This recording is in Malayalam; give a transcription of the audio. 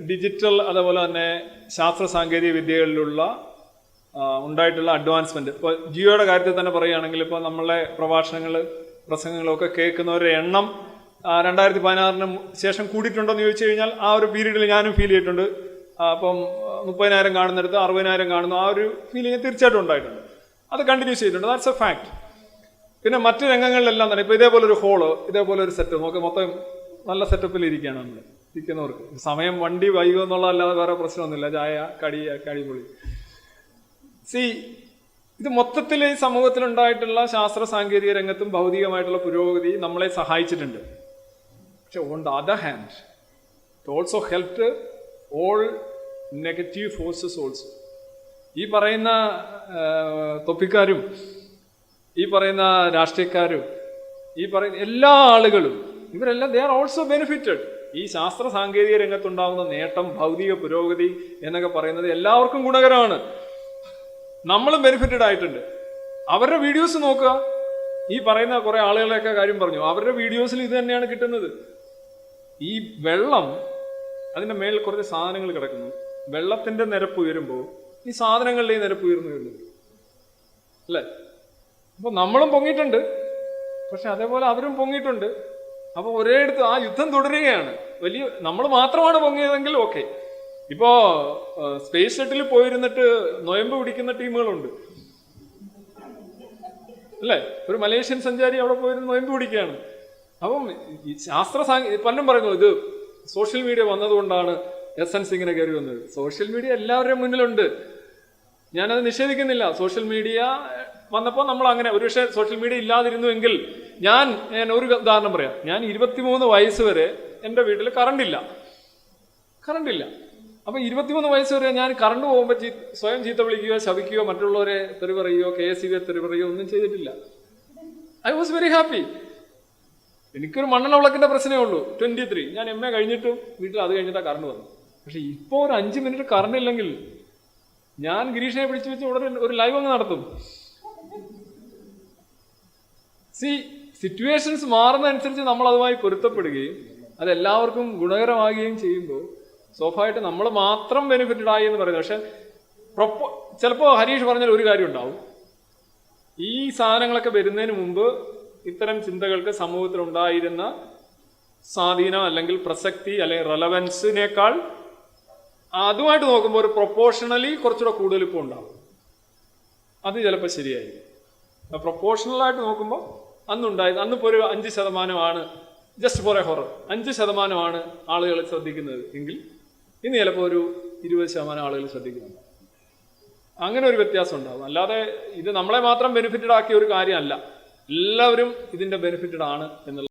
ഡിജിറ്റൽ അതുപോലെ തന്നെ ശാസ്ത്ര സാങ്കേതിക വിദ്യകളിലുള്ള ഉണ്ടായിട്ടുള്ള അഡ്വാൻസ്മെന്റ്. ഇപ്പോൾ ജിയോയുടെ കാര്യത്തിൽ തന്നെ പറയുകയാണെങ്കിൽ ഇപ്പോൾ നമ്മളെ പ്രസംഗങ്ങളൊക്കെ കേൾക്കുന്നവരുടെ എണ്ണം 2016 ശേഷം കൂടിയിട്ടുണ്ടോയെന്ന് ചോദിച്ചു കഴിഞ്ഞാൽ ആ ഒരു പീരീഡിൽ ഞാനും ഫീൽ ചെയ്തിട്ടുണ്ട്. അപ്പം 30,000 കാണുന്നിടത്ത് 60,000 കാണുന്നു, ആ ഒരു ഫീലിംഗ് തീർച്ചയായിട്ടും ഉണ്ടായിട്ടുണ്ട്. അത് കണ്ടിന്യൂസ് ചെയ്തിട്ടുണ്ട്. That's A fact. പിന്നെ മറ്റ് രംഗങ്ങളിലെല്ലാം തന്നെ ഇപ്പോൾ ഇതേപോലൊരു ഹോള്, ഇതേപോലൊരു സെറ്റപ്പ് നമുക്ക് മൊത്തം നല്ല സെറ്റപ്പിൽ ഇരിക്കുകയാണ് നമ്മൾ ഇരിക്കുന്നവർക്ക്. സമയം വണ്ടി വൈകും എന്നുള്ളതല്ലാതെ വേറെ പ്രശ്നമൊന്നുമില്ല. ചായ കടിപൊളി. ഇത് മൊത്തത്തിൽ ഈ സമൂഹത്തിലുണ്ടായിട്ടുള്ള ശാസ്ത്ര സാങ്കേതിക രംഗത്തും ഭൗതികമായിട്ടുള്ള പുരോഗതി നമ്മളെ സഹായിച്ചിട്ടുണ്ട്. പക്ഷെ on the other hand it also helped all negative forces also. ഈ പറയുന്ന തൊപ്പിക്കാരും ഈ പറയുന്ന രാഷ്ട്രീയക്കാരും ഈ പറയുന്ന എല്ലാ ആളുകളും ഇവരെല്ലാം ദേ ആർ ഓൾസോ ബെനിഫിറ്റഡ്. ഈ ശാസ്ത്ര സാങ്കേതിക രംഗത്തുണ്ടാകുന്ന നേട്ടം, ഭൗതിക പുരോഗതി എന്നൊക്കെ പറയുന്നത് എല്ലാവർക്കും ഗുണകരമാണ്. നമ്മളും ബെനിഫിറ്റഡ് ആയിട്ടുണ്ട്. അവരുടെ വീഡിയോസ് നോക്കുക. ഈ പറയുന്ന കുറെ ആളുകളെയൊക്കെ കാര്യം പറഞ്ഞു, അവരുടെ വീഡിയോസിൽ ഇത് തന്നെയാണ് കിട്ടുന്നത്. ഈ വെള്ളം, അതിന്റെ മേളിൽ കുറച്ച് സാധനങ്ങൾ കിടക്കുന്നു. വെള്ളത്തിന്റെ നിരപ്പ് ഉയരുമ്പോൾ ഈ സാധനങ്ങളുടെ നിരപ്പ് ഉയർന്നു വരുന്നു അല്ലേ? അപ്പൊ നമ്മളും പൊങ്ങിയിട്ടുണ്ട്, പക്ഷെ അതേപോലെ അവരും പൊങ്ങിയിട്ടുണ്ട്. അപ്പൊ ഒരേടത്ത് ആ യുദ്ധം തുടരുകയാണ്. നമ്മൾ മാത്രമാണ് പൊങ്ങിയതെങ്കിൽ ഓക്കെ. ഇപ്പോ സ്പേസ് ഷട്ടിൽ പോയിരുന്നിട്ട് നൊയമ്പ് പിടിക്കുന്ന ടീമുകളുണ്ട് അല്ലേ? ഒരു മലേഷ്യൻ സഞ്ചാരി അവിടെ പോയിരുന്ന് നൊയമ്പ് പിടിക്കുകയാണ്. അപ്പം ഈ പലരും പറയുന്നു ഇത് സോഷ്യൽ മീഡിയ വന്നതുകൊണ്ടാണ് എസൻസ് ഇങ്ങനെ കയറി വന്നത്. സോഷ്യൽ മീഡിയ എല്ലാവരുടെയും മുന്നിലുണ്ട്, ഞാനത് നിഷേധിക്കുന്നില്ല. സോഷ്യൽ മീഡിയ വന്നപ്പോൾ നമ്മൾ അങ്ങനെ, ഒരുപക്ഷെ സോഷ്യൽ മീഡിയ ഇല്ലാതിരുന്നുവെങ്കിൽ ഞാൻ ഒരു ഉദാഹരണം പറയാം. ഞാൻ 23 വയസ്സ് വരെ എൻ്റെ വീട്ടിൽ കറണ്ടില്ല. അപ്പൊ 23 വയസ്സ് വരെ ഞാൻ കറണ്ട് പോകുമ്പോൾ സ്വയം ചീത്ത വിളിക്കുകയോ ശപിക്കുകയോ മറ്റുള്ളവരെ തെറി പറയുകയോ KSEB തെറി പറയുകയോ ഒന്നും ചെയ്തിട്ടില്ല. I was very happy. എനിക്കൊരു മണ്ണെണ്ണ വിളക്കിന്റെ പ്രശ്നമേ ഉള്ളൂ. 23 ഞാൻ MA കഴിഞ്ഞിട്ടും വീട്ടിൽ അത് കഴിഞ്ഞിട്ടാണ് കറണ്ട് വന്നത്. പക്ഷെ ഇപ്പോൾ ഒരു 5 മിനിറ്റ് കറണ്ട് ഇല്ലെങ്കിൽ ഞാൻ ഗിരീഷിനെ പിടിച്ചു വെച്ച് ഉടനെ ഒരു ലൈവ് അങ്ങ് നടത്തും. സിറ്റുവേഷൻസ് മാറുന്നതനുസരിച്ച് നമ്മൾ അതുമായി പൊരുത്തപ്പെടുകയും അത് എല്ലാവർക്കും ഗുണകരമാകുകയും ചെയ്യുമ്പോൾ സ്വാഭാവികമായിട്ട് നമ്മൾ മാത്രം ബെനിഫിറ്റഡ് ആയി എന്ന് പറയുന്നത്. പക്ഷെ ചിലപ്പോൾ ഹരീഷ് പറഞ്ഞാൽ ഒരു കാര്യം ഉണ്ടാവും, ഈ സാധനങ്ങളൊക്കെ വരുന്നതിന് മുമ്പ് ഇത്തരം ചിന്തകൾക്ക് സമൂഹത്തിൽ ഉണ്ടായിരുന്ന സ്വാധീനം അല്ലെങ്കിൽ പ്രസക്തി അല്ലെങ്കിൽ റെലവൻസിനേക്കാൾ അതുമായിട്ട് നോക്കുമ്പോൾ ഒരു പ്രൊപ്പോർഷണലി കുറച്ചുകൂടെ കൂടുതൽ ഇപ്പോൾ ഉണ്ടാവും. അത് ചിലപ്പോൾ ശരിയായിരിക്കും. പ്രൊപ്പോർഷണലായിട്ട് നോക്കുമ്പോൾ അന്നിപ്പോൾ ഒരു 5% ജസ്റ്റ് ഫോർ എ ഹൊറർ 5% ആളുകൾ ശ്രദ്ധിക്കുന്നത് എങ്കിൽ ഇന്ന് ചിലപ്പോൾ ഒരു 20% ആളുകൾ ശ്രദ്ധിക്കുന്നുണ്ട്. അങ്ങനെ ഒരു വ്യത്യാസം ഉണ്ടാകും. അല്ലാതെ ഇത് നമ്മളെ മാത്രം ബെനിഫിറ്റഡ് ആക്കിയ ഒരു കാര്യമല്ല. എല്ലാവരും ഇതിന്റെ ബെനിഫിറ്റഡ് ആണ് എന്നുള്ള